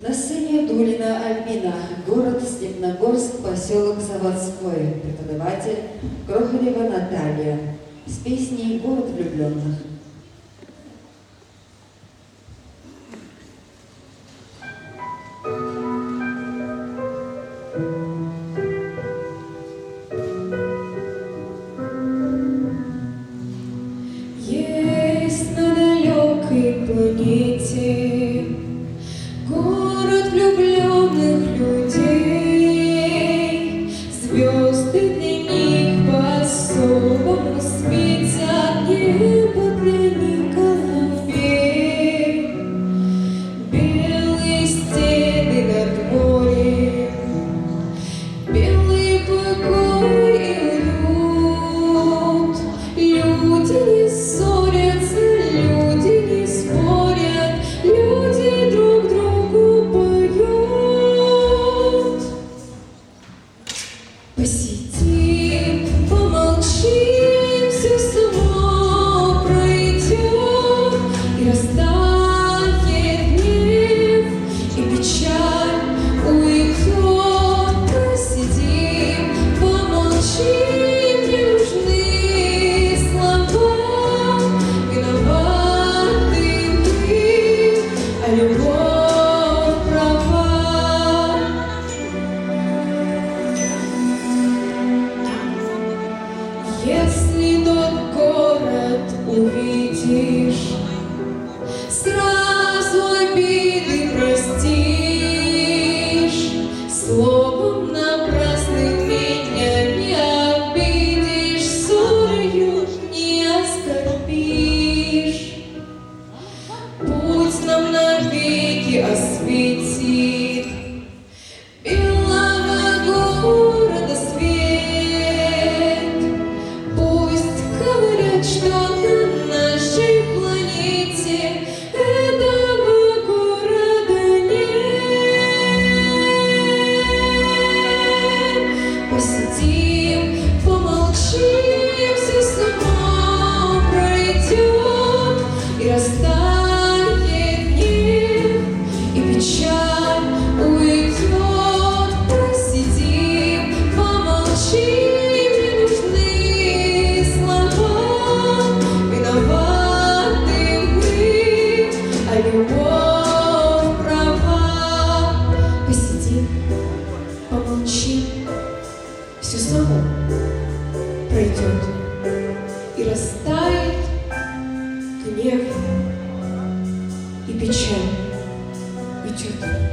На сцене Дулина Альбина, город Степногорск, поселок Заводской, преподаватель Крохолева Наталья, с песней «Город влюбленных». Есть на далекой планете город влюбленных людей. Звезды для них по-особому светят, небо для них голубей. Белые стены над морем, белый покой и уют. Люди не ссорятся, люди не спорят, люди друг другу поют. Посидим, помолчим, все само пройдет, и растает гнев, и печаль уйдет. Посидим, помолчим, не нужны слова, виноваты мы, а любовь права. Если тот город увидишь, сразу обиды простишь. Словом напрасным меня не обидишь, ссорою не оскорбишь. Путь нам навеки осветит белого города свет. Пусть говорят, что на нашей планете этого города нет. Посидим, помолчим, все само пройдет, и растает гнев, и печаль уйдет. Посидим, помолчим, не нужны слова, виноваты мы, а любовь права. Посидим, помолчим, все само пройдет, и растает гнев, и печаль уйдет.